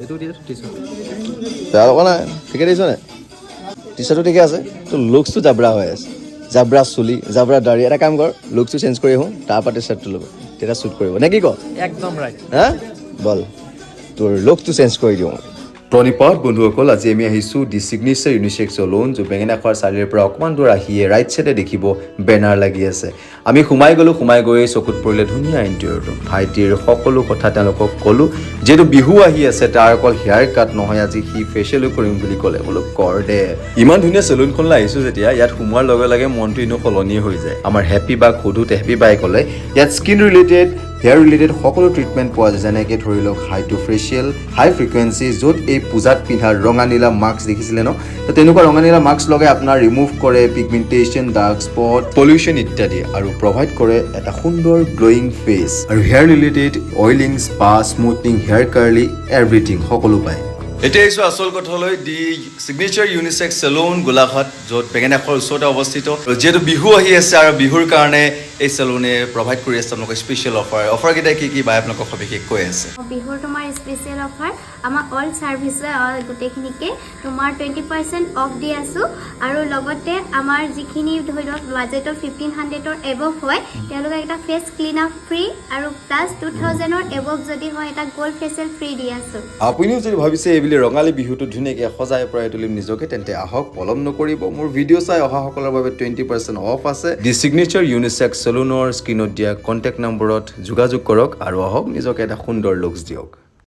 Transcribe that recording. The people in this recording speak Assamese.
এইটো দিয়া টি-চাৰ্ট বেয়া লগা নাই ঠিকে দিছ নাই টি-চাৰ্টটো ঠিকে আছে তো লুকছটো জাবৰা হৈ আছে জাবৰা চুলি জাবৰা দাড়ি এটা কাম কৰ লুকছটো চেঞ্জ কৰি আহোঁ তাৰপৰা টি-চাৰ্টটো ল'ব তেতিয়া শ্বুট কৰিব নে কি ক একদম ৰাইট হা বল তোৰ লুকছটো চেঞ্জ কৰি দিওঁ প্ৰণিপাত বন্ধুসকল আজি আমি আহিছোঁ দি ছিগনেচাৰ ইউনিছেক্স চেলুন য'ত বেঙেনাখোৱাৰ চাৰিআলিৰ পৰা অকণমান দূৰ আহিয়ে ৰাইট চাইডে দেখিব বেনাৰ লাগি আছে আমি সোমাই গৈ চকুত পৰিলে ধুনীয়া ইণ্টেৰিয়ৰটো ভাইটিৰ সকলো কথা তেওঁলোকক ক'লোঁ যিহেতু বিহু আহি আছে তাৰ অকল হেয়াৰ কাট নহয় আজি সি ফেচিয়েলো কৰিম বুলি ক'লে বোলো কৰ দে ইমান ধুনীয়া চেলুনখনলৈ আহিছোঁ যেতিয়া ইয়াত সোমোৱাৰ লগে লগে মনটো এনেও সলনি হৈ যায় আমাৰ হেপী বাক সোধোতে হেপী বাই ক'লে ইয়াত স্কিন ৰিলেটেড হেয়াৰ ৰিলেটেড সকলো ট্ৰিটমেণ্ট পোৱা যায় যেনেকৈ ধৰি লওক হাই টু ফেচিয়েল হাই ফ্ৰিকুৱেঞ্চি য'ত এই পূজাত পিন্ধা ৰঙা নীলা মাস্ক দেখিছিলে ন তো তেনেকুৱা ৰঙা নীলা মাস্ক লগাই আপোনাৰ ৰিমুভ কৰে পিগমেণ্টেশ্যন ডাৰ্ক স্পট পলিউশ্যন ইত্যাদি আৰু প্ৰভাইড কৰে এটা সুন্দৰ গ্ল'য়িং ফেচ আৰু hair related oiling spa smoothening hair curly everything সকলো পায় এতিয়া আহিছোঁ আচল কথালৈ the signature unisex salon Golaghat য'ত বেঙেনাখোৱাৰ ওচৰতে অৱস্থিত যিহেতু বিহু আহি আছে আৰু বিহুৰ কাৰণে এই চেলুনে প্ৰভাইড কৰি আছে আপোনালোকক স্পেচিয়েল অফাৰকেইটা কি বা আপোনালোকক সবিশেষ কৈ আছে বিহুৰ তোমাৰ স্পেচিয়েল অফাৰ আমাৰ অল ছাৰ্ভিচ গোটেইখিনিকে তোমাৰ 20% অফ দি আছোঁ আৰু লগতে আমাৰ যিখিনি ধৰি লওক বাজেটৰ 1500ৰ এবভ হয় তেওঁলোকক এটা ফেচ ক্লিন আপ ফ্ৰী আৰু প্লাছ 2000ৰ এবভ যদি হয় এটা গ'ল্ড ফেচিয়েল ফ্ৰী দি আছোঁ আপুনিও যদি ভাবিছে এইবুলি ৰঙালী বিহুটো ধুনীয়াকৈ সজাই পৰাই তুলিম নিজকে তেন্তে আহক পলম নকৰিব মোৰ ভিডিঅ' চাই অহাসকলৰ বাবে 20% অফ আছে দি ছিগনেচাৰ ইউনিছেক্স চেলুনৰ স্ক্ৰীণত দিয়া কণ্টেক্ট নম্বৰত যোগাযোগ কৰক আৰু আহক নিজকে এটা সুন্দৰ লুকছ দিয়ক